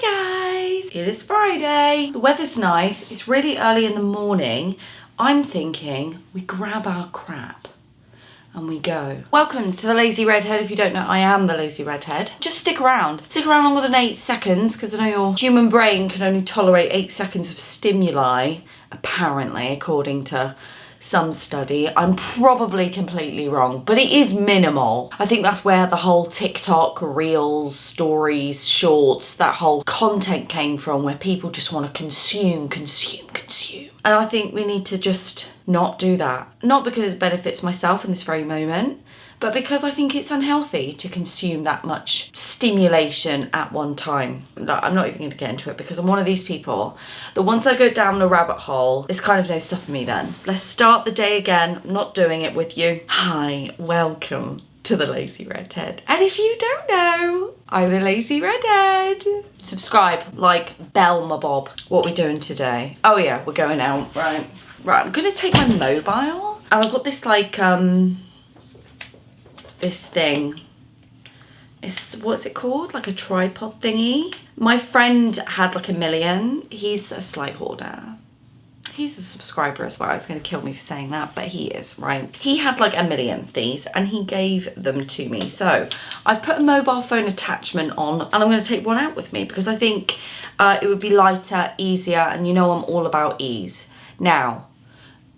Hi guys! It is Friday. The weather's nice. It's really early in the morning. I'm thinking we grab our crap and we go. Welcome to the Lazy Redhead. If you don't know, I am the Lazy Redhead. Just stick around. Stick around longer than 8 seconds because I know your human brain can only tolerate 8 seconds of stimuli, apparently, according to some study. I'm probably completely wrong, but it is minimal. I think that's where the whole TikTok, Reels, Stories, Shorts, that whole content came from, where people just want to consume. And I think we need to just not do that. Not because it benefits myself in this very moment, but because I think it's unhealthy to consume that much stimulation at one time. I'm not even going to get into it because I'm one of these people that once I go down the rabbit hole, there's kind of no stopping me then. Let's start the day again. I'm not doing it with you. Hi, welcome to the Lazy Redhead. And if you don't know, I'm the Lazy Redhead. Subscribe, like, bell my bob. What are we doing today? Oh yeah, we're going out. Right, I'm going to take my mobile. And I've got this like, this thing. What's it called? Like a tripod thingy. My friend had like 1 million. He's a slight hoarder. He's a subscriber as well. It's going to kill me for saying that, but he is, right? He had like 1 million of these and he gave them to me. So I've put a mobile phone attachment on and I'm going to take one out with me because I think it would be lighter, easier, and you know I'm all about ease. Now,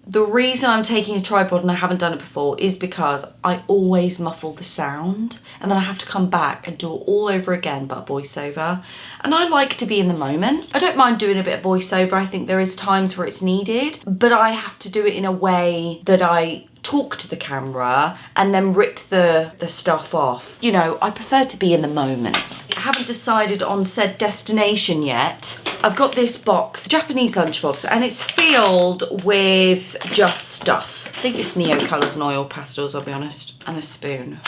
the reason I'm taking a tripod and I haven't done it before is because I always muffle the sound and then I have to come back and do it all over again but voiceover. And I like to be in the moment. I don't mind doing a bit of voiceover. I think there is times where it's needed, but I have to do it in a way that I talk to the camera and then rip the stuff off. You know, I prefer to be in the moment. I haven't decided on said destination yet. I've got this box, Japanese lunchbox, and it's filled with just stuff. I think it's Neo Colours and oil pastels, I'll be honest, and a spoon.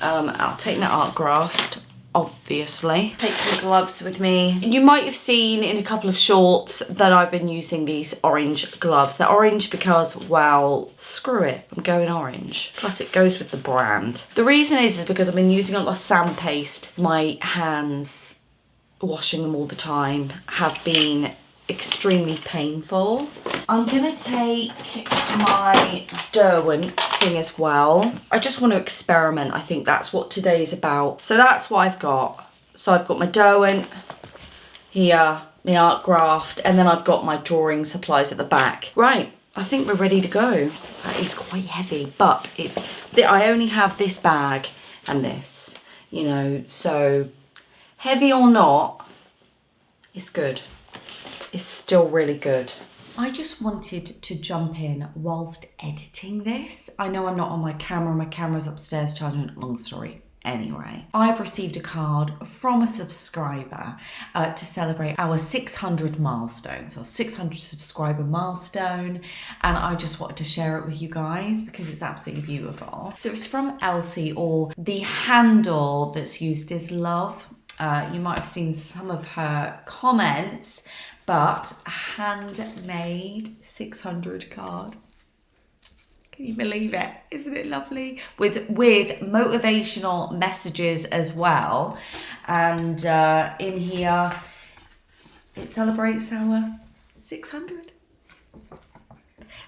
I'll take my art graft, obviously. Take some gloves with me. You might have seen in a couple of shorts that I've been using these orange gloves. They're orange because, well, screw it, I'm going orange. Plus it goes with the brand. The reason is because I've been using a lot of sand paste. My hands, washing them all the time, have been extremely painful. I'm gonna take my Derwent thing as well. I just want to experiment. I think that's what today is about. So that's what I've got. So I've got my Derwent here, my art graft, and then I've got my drawing supplies at the back. Right, I think we're ready to go. That is quite heavy, but I only have this bag and this, you know, so heavy or not, it's good. It's still really good. I just wanted to jump in whilst editing this. I know I'm not on my camera. My camera's upstairs charging. Long story. Anyway, I've received a card from a subscriber to celebrate our 600 milestone, so 600 subscriber milestone, and I just wanted to share it with you guys because it's absolutely beautiful. So it's from Elsie, or the handle that's used is love. You might have seen some of her comments, but a handmade 600 card. Can you believe it? Isn't it lovely? With motivational messages as well. And in here, it celebrates our 600.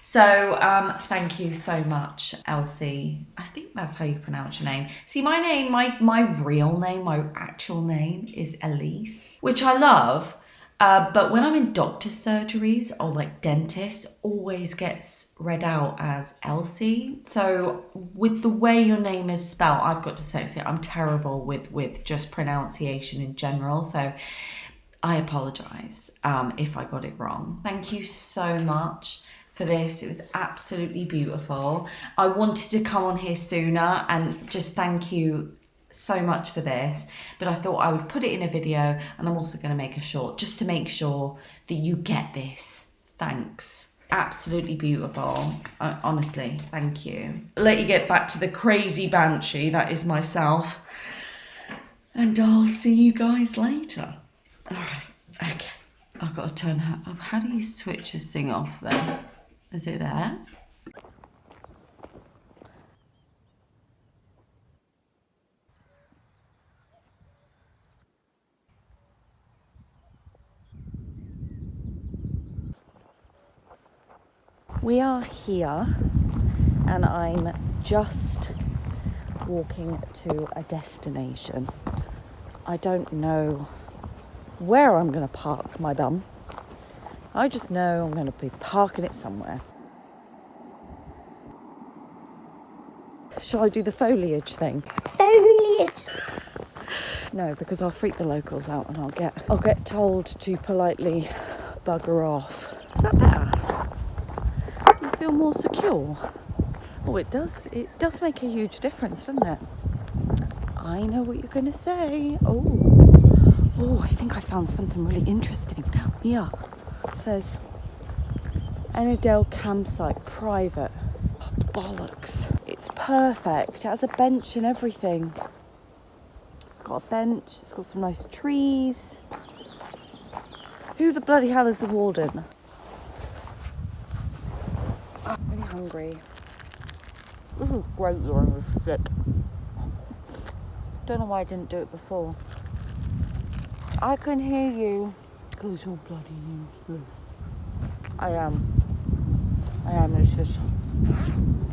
So thank you so much, Elsie. I think that's how you pronounce your name. See, my name, my real name, my actual name is Elise, which I love. But when I'm in doctor's surgeries or like dentists, always gets read out as Elsie. So with the way your name is spelled, I've got to say, I'm terrible with just pronunciation in general. So I apologise if I got it wrong. Thank you so much for this. It was absolutely beautiful. I wanted to come on here sooner and just thank you so much for this, but I thought I would put it in a video, and I'm also going to make a short just to make sure that you get this. Thanks. Absolutely beautiful. Honestly, thank you. Let you get back to the crazy banshee that is myself, and I'll see you guys later. All right, okay. I've got to turn her up. How do you switch this thing off then? Is it there? We are here and I'm just walking to a destination. I don't know where I'm going to park my bum. I just know I'm going to be parking it somewhere. Shall I do the foliage thing? Foliage. No, because I'll freak the locals out and I'll get told to politely bugger off. Is that better? Do you feel more secure? Oh, it does make a huge difference, doesn't it? I know what you're going to say. Oh, I think I found something really interesting. Yeah, it says Ennerdale campsite, private. Oh, bollocks. It's perfect. It has a bench and everything. It's got a bench. It's got some nice trees. Who the bloody hell is the warden? I'm really hungry. This is great, you're on the stick. Don't know why I didn't do it before. I can hear you. Because you're bloody useless. I am useless.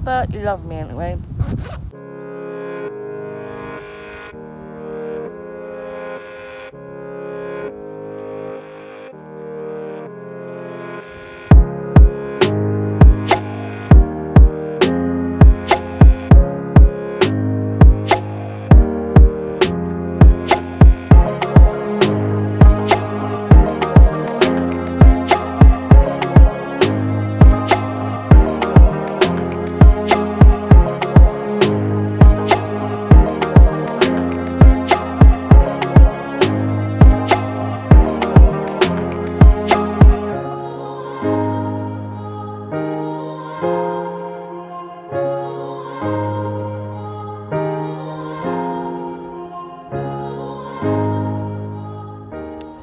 But you love me anyway.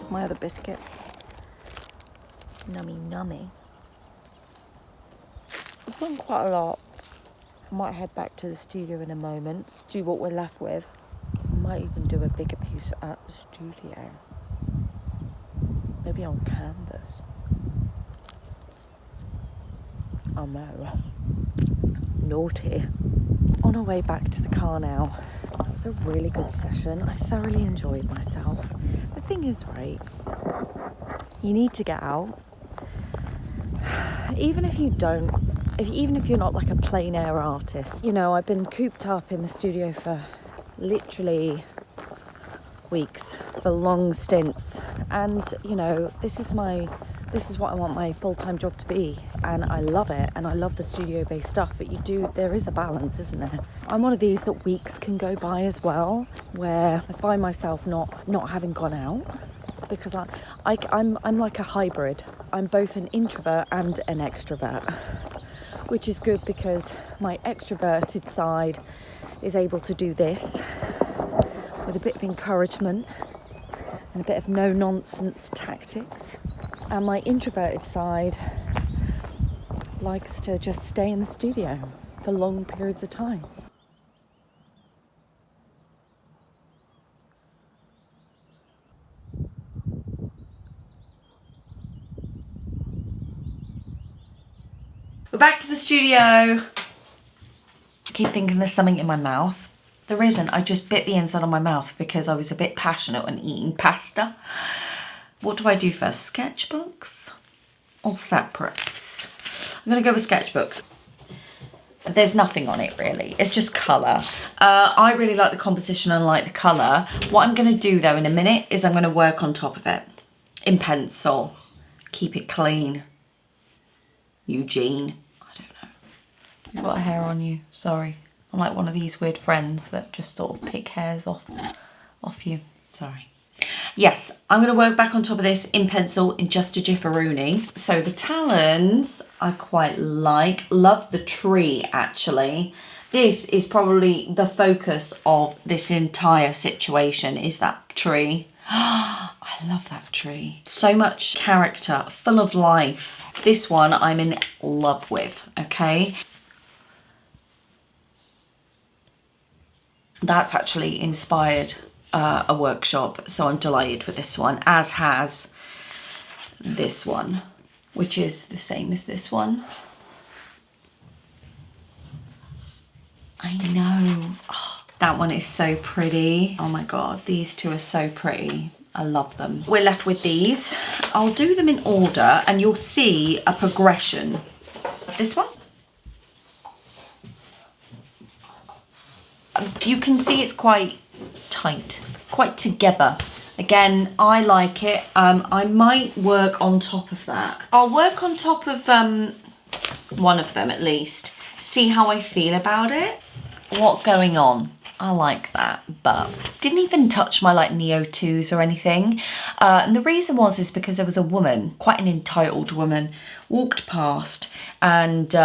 My other biscuit. Nummy. I've done quite a lot. I might head back to the studio in a moment, do what we're left with. I might even do a bigger piece at the studio. Maybe on canvas. Oh no. Naughty. On our way back to the car now. That was a really good session. I thoroughly enjoyed myself. The thing is, right, you need to get out. Even if you don't, even if you're not like a plein air artist. You know, I've been cooped up in the studio for literally weeks, for long stints. And, you know, this is what I want my full-time job to be, and I love it, and I love the studio-based stuff, but there is a balance, isn't there? I'm one of these that weeks can go by as well, where I find myself not having gone out, because I'm like a hybrid. I'm both an introvert and an extrovert, which is good because my extroverted side is able to do this with a bit of encouragement and a bit of no-nonsense tactics. And my introverted side likes to just stay in the studio for long periods of time. We're back to the studio. I keep thinking there's something in my mouth. There isn't. I just bit the inside of my mouth because I was a bit passionate when eating pasta. What do I do first? Sketchbooks or separates? I'm gonna go with sketchbooks. There's nothing on it really. It's just colour. I really like the composition and like the colour. What I'm gonna do though in a minute is I'm gonna work on top of it in pencil. Keep it clean. Eugene. I don't know. You've got a hair on you. Sorry. I'm like one of these weird friends that just sort of pick hairs off you. Sorry. Yes, I'm going to work back on top of this in pencil in just a jifferoonie. So the talons I quite like. Love the tree, actually. This is probably the focus of this entire situation, is that tree. I love that tree. So much character, full of life. This one I'm in love with, okay? That's actually inspired a workshop, so I'm delighted with this one, as has this one, which is the same as this one. I know. Oh, that one is so pretty. Oh my God, these two are so pretty. I love them. We're left with these. I'll do them in order and you'll see a progression. This one. You can see it's quite tight, quite together. Again, I like it. I might work on top of that. I'll work on top of one of them at least. See how I feel about it. What going on? I like that, but didn't even touch my like Neo 2s or anything. And the reason is because there was a woman, quite an entitled woman, walked past and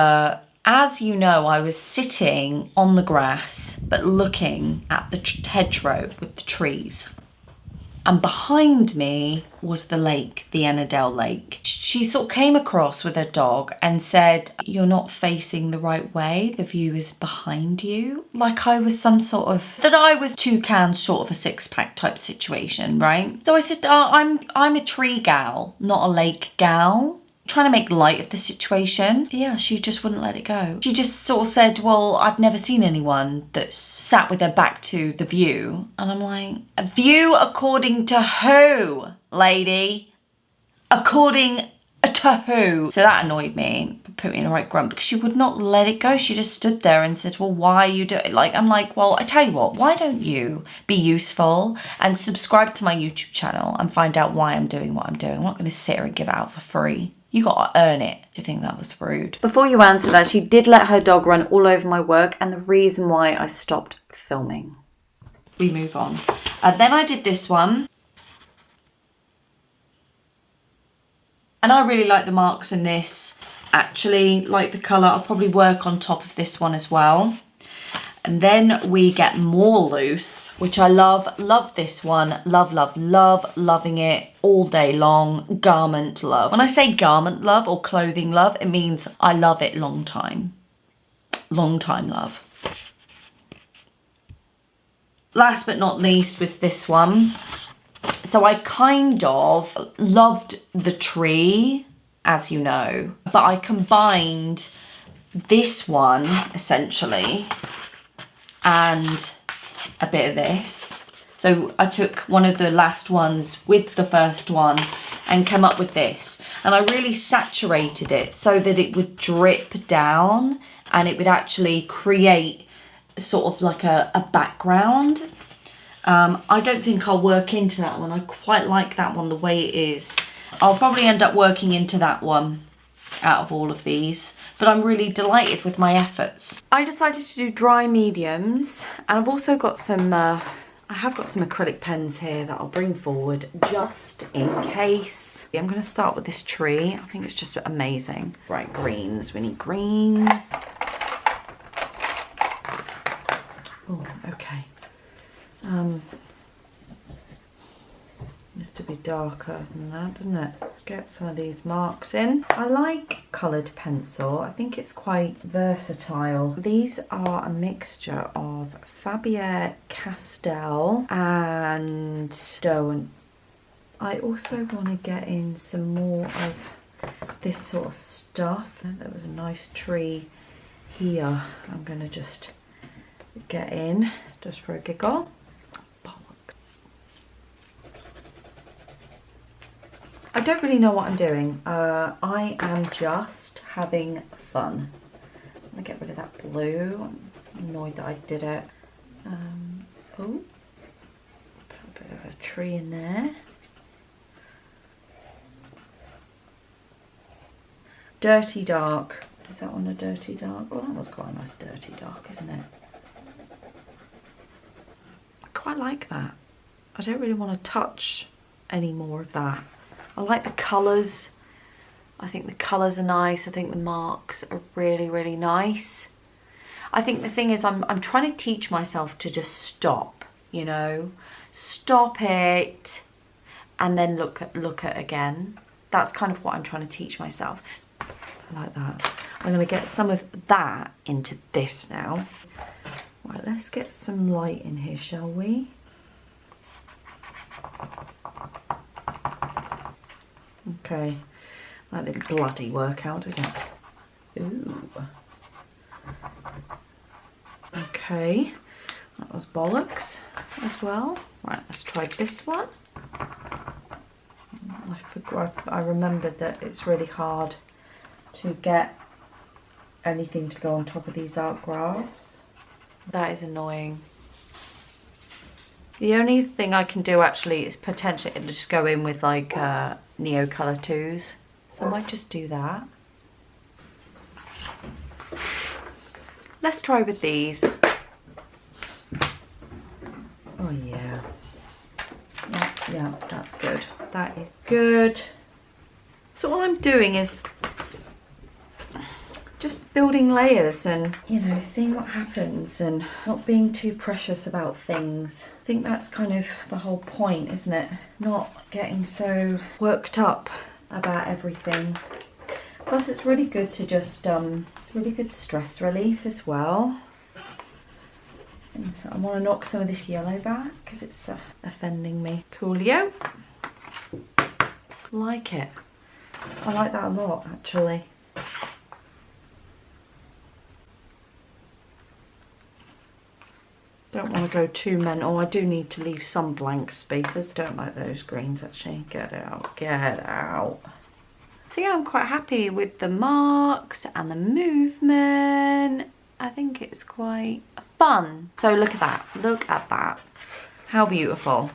as you know, I was sitting on the grass, but looking at the hedgerow with the trees. And behind me was the lake, the Ennerdale Lake. She sort of came across with her dog and said, "You're not facing the right way. The view is behind you." Like I was some sort of, that I was 2 cans short of a 6-pack type situation, right? So I said, I'm a tree gal, not a lake gal. Trying to make light of the situation. Yeah, she just wouldn't let it go. She just sort of said, "Well, I've never seen anyone that's sat with their back to the view." And I'm like, a view according to who, lady? According to who? So that annoyed me, put me in a right grump because she would not let it go. She just stood there and said, "Well, why are you doing it?" Like, I'm like, well, I tell you what, why don't you be useful and subscribe to my YouTube channel and find out why I'm doing what I'm doing. I'm not going to sit here and give it out for free. You got to earn it. Do you think that was rude? Before you answer that, she did let her dog run all over my work and the reason why I stopped filming. We move on. Then I did this one. And I really like the marks in this. Actually, like the colour. I'll probably work on top of this one as well. And then we get more loose, which I love. Love this one. Love, love, love. Loving it all day long. Garment love. When I say garment love or clothing love, it means I love it long time. Long time love. Last but not least was this one. So I kind of loved the tree, as you know, but I combined this one essentially and a bit of this. So I took one of the last ones with the first one and came up with this. And I really saturated it so that it would drip down and it would actually create sort of like a background. I don't think I'll work into that one. I quite like that one the way it is. I'll probably end up working into that one out of all of these, but I'm really delighted with my efforts. I decided to do dry mediums, and I've also got some, I have got some acrylic pens here that I'll bring forward just in case. I'm going to start with this tree. I think it's just amazing. Bright greens, we need greens. Oh, okay. Needs to be darker than that, doesn't it? Get some of these marks in. I like coloured pencil. I think it's quite versatile. These are a mixture of Faber-Castell and Doe. I also want to get in some more of this sort of stuff. There was a nice tree here. I'm going to just get in just for a giggle. I don't really know what I'm doing. I am just having fun. I'm gonna get rid of that blue. I'm annoyed that I did it. Oh, put a bit of a tree in there. Dirty dark. Is that one a dirty dark? Well, that was quite a nice dirty dark, isn't it? I quite like that. I don't really want to touch any more of that. I like the colours. I think the colours are nice. I think the marks are really, really nice. I think the thing is I'm trying to teach myself to just stop, you know. Stop it and then look at it again. That's kind of what I'm trying to teach myself. I like that. I'm going to get some of that into this now. Right, let's get some light in here, shall we? Okay, that didn't bloody work out, did it? Ooh. Okay, that was bollocks as well. Right, let's try this one. I remembered that it's really hard to get anything to go on top of these art graphs. That is annoying. The only thing I can do actually is potentially just go in with like Neocolor 2s. So I might just do that. Let's try with these. Oh yeah. Yeah, that's good. That is good. So all I'm doing is just building layers and, you know, seeing what happens and not being too precious about things. I think that's kind of the whole point, isn't it? Not getting so worked up about everything. Plus it's really good to just, really good stress relief as well. And so I want to knock some of this yellow back because it's offending me. Coolio. Like it. I like that a lot actually. Don't want to go too mental. I do need to leave some blank spaces. Don't like those greens actually. Get out, get out. So yeah, I'm quite happy with the marks and the movement. I think it's quite fun. So look at that, look at that. How beautiful.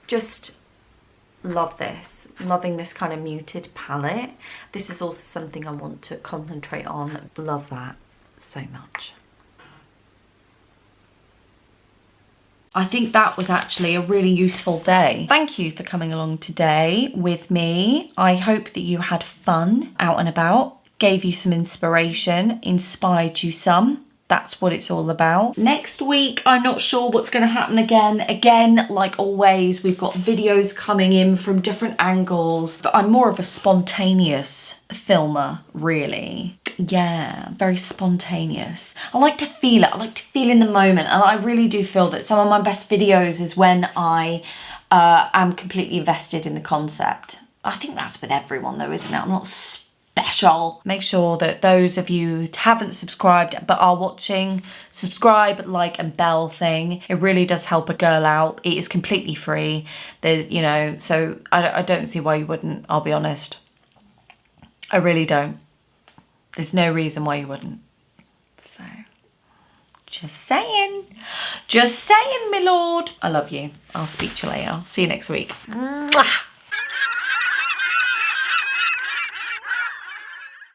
Just love this, loving this kind of muted palette. This is also something I want to concentrate on. Love that so much. I think that was actually a really useful day. Thank you for coming along today with me. I hope that you had fun out and about, gave you some inspiration, inspired you some. That's what it's all about. Next week, I'm not sure what's going to happen again. Again, like always, we've got videos coming in from different angles. But I'm more of a spontaneous filmer, really. Yeah, very spontaneous. I like to feel it. I like to feel in the moment. And I really do feel that some of my best videos is when I am completely invested in the concept. I think that's with everyone though, isn't it? I'm not special. Make sure that those of you who haven't subscribed but are watching, subscribe, like and bell thing. It really does help a girl out. It is completely free. There's, you know, so I don't see why you wouldn't, I'll be honest. I really don't. There's no reason why you wouldn't. So, just saying. Just saying, my lord. I love you. I'll speak to you later. See you next week. Mwah.